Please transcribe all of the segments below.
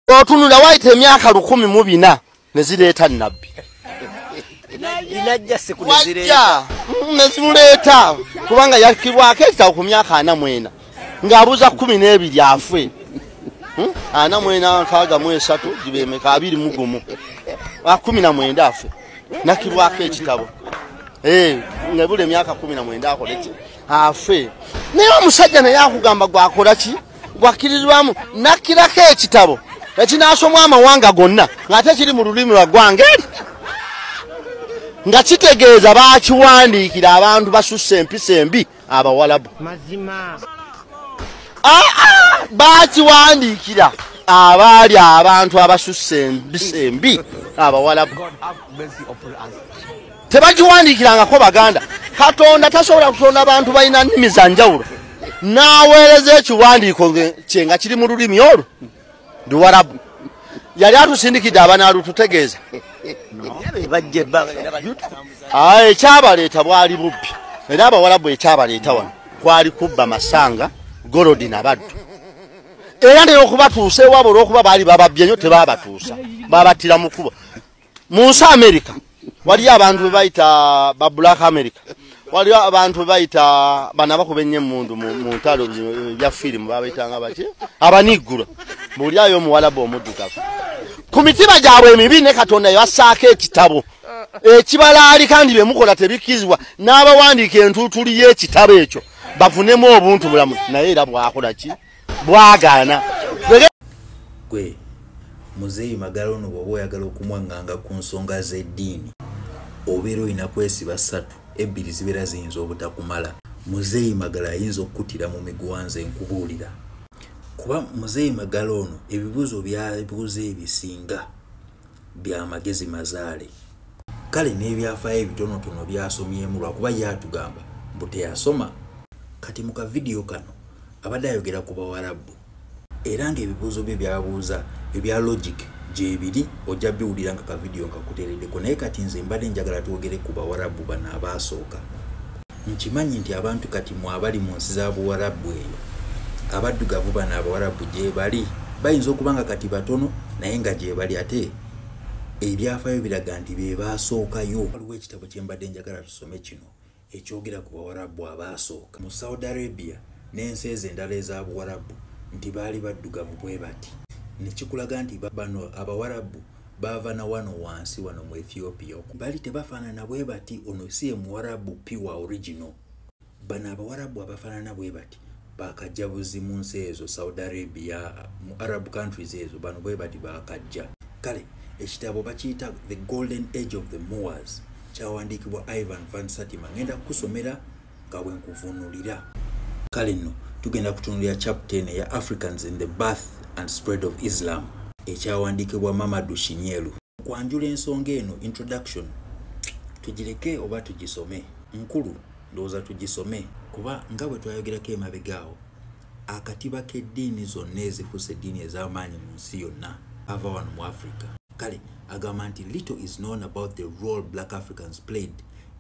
otunula waite emyaka 14 nezireeta nabbi inajja sekunezireta nezimuleta kubanga yakibwako ekitabo ku myaka 40 ng'abuza 12 afwe 43 gibemeka 21 19 afwe nakibwako ekitabo ngabule emyaka 19 akoleki afwe naye omusajja naye akugamba gwakola ki gwakirirwamu nakirako ekitabo ekinasomwa amawanga gonna ng'ate kiri mu lulimi lwa gwange nga kitegeeza bakiwandiikira abantu basusse empisa embi abawalabu mazima bakiwandiikira abaali abantu abasusse empisa embi abawalabu tebakiwandiikirangako baganda katonda tasobola kutonda abantu balina nnimi za njawulo n'aweereza ekiwandiiko kye nga kiri mu lulimi olwo luwarabu yali atusindikidde abanaalu tutegeeza ekyabaleeta bwali bubbi era abawalabu ekyabaleeta wano kwali kubba masanga golodi nabaddu era naye okubatuusa ewaabo olw'okuba baali bababbye nnyo tebabatuusa babattira mu kubo mu nsi Amerika waliyo abantu be bayita ba Black America waliyo abantu be bayita bana bakuba ennyo emmundu mu ntalo bya firimu babayitanga baki abaniggula buli ayo omuwalabu omuddugavu ku mitima gyabwe emibi ne Katonda yassaako ekitabo ekibalaali kandi bye mukola tebikkizibwa n'abawandiika entuutuli y'ekitabo ekyo bavunemu obuntu bulamu naye era bwakola ki bwagaana gwe Muzeeyi Magalo ono bw'oba oyagala okumwaŋŋanga ku nsonga z'eddiini obeera olina kwesiba 3 2 zibeera ziyinza obutakumala. Muzeeyi Magalo ayinza okuttira mu migwanza enkubuulira kuba Muzeeyi Magalo ono ebibuuzo by'abuuza ebisinga bya magezi mazaale kale n'ebyafaayo ebitonotono byasomyemu lwakuba yatugamba mbu teyasoma. Kati mu kavidiyo kano abadde ayogera ku bawarabu era ng'ebibuuzo bye byabuuza ebya logic gyebiri ojja biwulira nga kavidiyo nkakuteereddeko naye kati nze mbadde njagala twogere ku bawarabu bano abaasooka. Nkimanyi nti abantu kati mu abali mu nsi za buwarabu eyo abaddugavu bano abawarabu gye bali bayinza okuba nga kati batono naye nga gye bali ate ebyafaayo biraga nti be baasookayo. Waliwo ekitabo kye mbadde njagala tusome kino ekyogera ku bawarabu abaasooka mu Saudi Arabia n'ensi ezo endala eza buwarabu nti baali baddugavu bwe bati nekikulaga nti bano abawarabu bava na wano wansi wano mu Ethiopia bali tebafaanana bwe bati ono si ye muwarabu pure original. Bano abawarabu abafaanana bwe bati bakajjabuzi mu nsi ezo Saudi Arabia mu Arab countries ezo bano bwe bati bakajja. Kale ekitabo bakiyita The Golden Age of the Moors kyawandiikibwa Ivan Van Satima ngenda kusomera nga bwe nkuvuunulira. Kale nno tugenda kutunulira chapter 10 ya Africans in the Birth and Spread of Islam ekyawandiikibwa Mamadou Chinyelu. Kwanjula ensonga eno introduction tugireke oba tugisome nkulu ndowooza tugisome kuba nga bwe twayogerako emabegaawo akatiba k'eddiini zonna ezifuuse eddiini ez'amaanyi mu nsi yonna ava wano mu Africa. Kale agamba nti little is known about the role black Africans played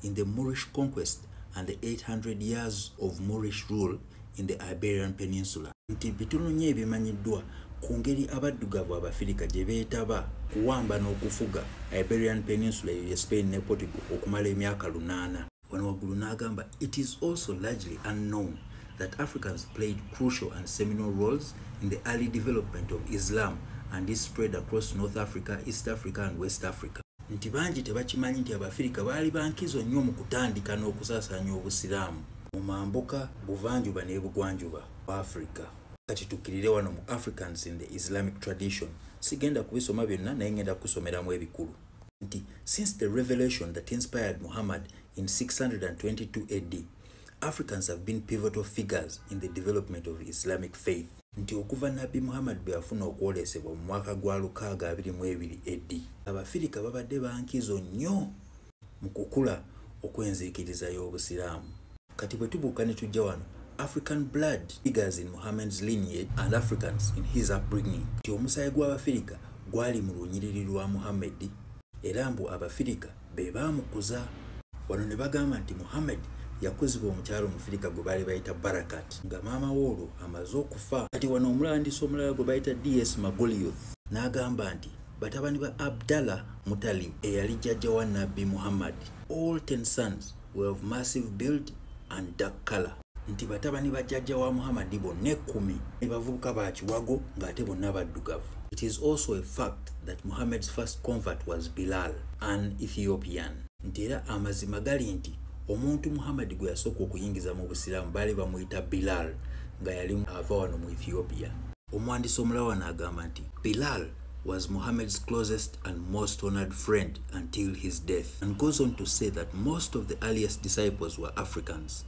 in the Moorish conquest and the 800 years of Moorish rule in the Iberian Peninsula. Nti bitono nnyo ebimanyiddwa ku ngeri abaddugavu Abafirika gye beetaba kuwamba n'okufuga Iberian Peninsula ye Spain ne Portugal okumala emyaka 8. Wano waggulu n'agamba it is also largely unknown that Africans played crucial and seminal roles in the early development of Islam and is spread across North Africa, East Africa and West Africa. Nti bangi tebakimanyi nti Abafirika baali bankizo nnyo mu kutandika n'okusaasaanya obusiraamu mu mambuka buvanjuba n'ebugwanjuba wa Africa. Kati tukkirire wano mu Africans in the Islamic tradition. Sigenda kubisoma byonna naye ngenda kusomeramu ebikulu. Nti since the revelation that inspired Muhammad in 622 AD, Africans have been pivotal figures in the development of Islamic faith. Nti okuva Nabi Muhammad bwe yafuna okwolesebwa mu mwaka gwa 622 AD, Abafirika babadde bankizo nnyo mu kukula okwenzikiriza y'obusiraamu. Kati bwe tubuuka ne tujja wano African blood figures in Muhammad's lineage and Africans in his upbringing. Nti omusaayi gw'Abafirika gwali mu lunyiriri lwa Muhammad era mbu Abafirika be baamukuza. Wano ne bagamba nti Muhammad yakuzibwa omukyalo Omufirika gwe baali bayita Barakat nga maama woolwo amaze okufa. Kati wano omulandisi omulala gwe bayita DS Magoliath n'agamba nti batabani ba Abdallah Muttalib eyali jjajja wa Nabbi Muhammad, all 10 sons were of massive build and dark color. Nti batabani ba jjajja wa Muhammad bonna 10 ne bavubuka ba kiwago ng'ate bonna baddugavu. It is also a fact that Muhammad's first convert was Bilal, an Ethiopian. Nti era amazima gali nti omuntu Muhammad gwe yasooka okuyingiza mu Busiraamu baali bamuyita Bilal nga yali ava wano mu Ethiopia. Omwandisi omulala n'agamba nti Bilal was Muhammad's closest and most honored friend until his death, and goes on to say that most of the earliest disciples were Africans.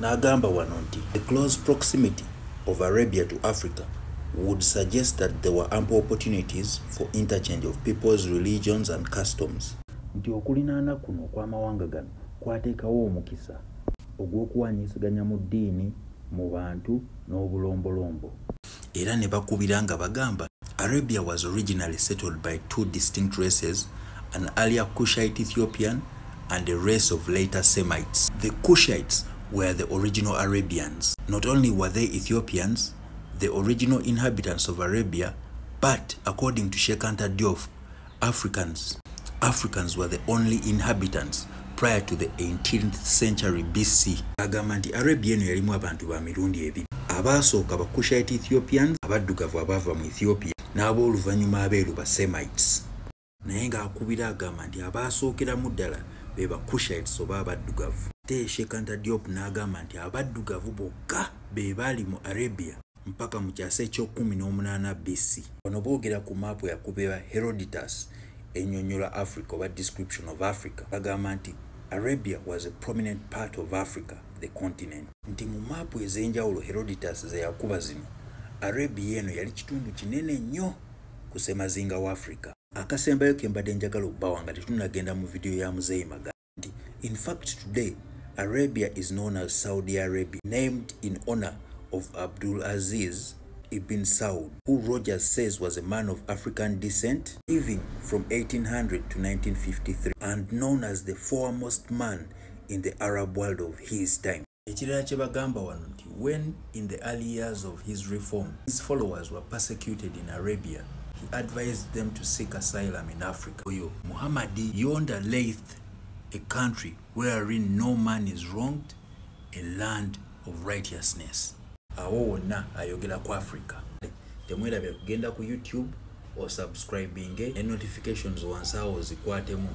N'agamba wano nti the close proximity of Arabia to Africa would suggest that there were ample opportunities for interchange of people's religions and customs. Nti okulinaana kuno okw'amawanga gano kwateekawo omukisa ogw'okuwanyisiganya mu ddiini, mu bantu n'obulombolombo. Era ne bakubira nga bagamba Arabia was originally settled by two distinct races, an earlier Kushite Ethiopian and a race of later Semites. The Kushites were the original Arabians. Not only were they Ethiopians, the original inhabitants of Arabia, but according to Sheikh Anta Diop, Africans were the only inhabitants prior to the 18th century BC. Agamba nti Arabia eno yalimu abantu ba mirundi ebiri. Abaasooka ba Kushite Ethiopians, abaddugavu abava mu Ethiopia, n'ab'oluvannyuma abeeru ba Semites. Naye ng'akubira agamba nti abaasookeramu ddala be ba Kushites oba abaddugavu. Te Sheikh Anta Diop n'agamba nti abaddugavu bokka be baali mu Arabia mpaka mu kyasa eky'okumin'omunaana BC. Ono boogera ku maapu yakubibwa Herodotus ennyonnyola Africa oba description of Africa. Agamba nti Arabia was a prominent part of Africa, the continent. Nti mu maapu ez'enjawulo Herodotus ze yakuba zino, Arabia eno yali kitundu kinene nnyo ku ssemazinga wa Africa. Akasembayo ke mbadde njagala okubawa nga tetunnagenda mu video ya Muzeeyi Magalo nti in fact today Arabia is known as Saudi Arabia, named in honor of Abdul Aziz Ibn Saud, who Rogers says was a man of African descent, living from 1800 to 1953, and known as the foremost man in the Arab world of his time. Ekirala kye bagamba wano nti when in the early years of his reform, his followers were persecuted in Arabia, he advised them to seek asylum in Africa. Muhammadi yonder layeth a country wherein no man is wronged, a land of righteousness. Awo wonna ayogera ku Africa. Temwerabira kugenda ku YouTube o subscribing ne notifications wansi awo zikwatemu.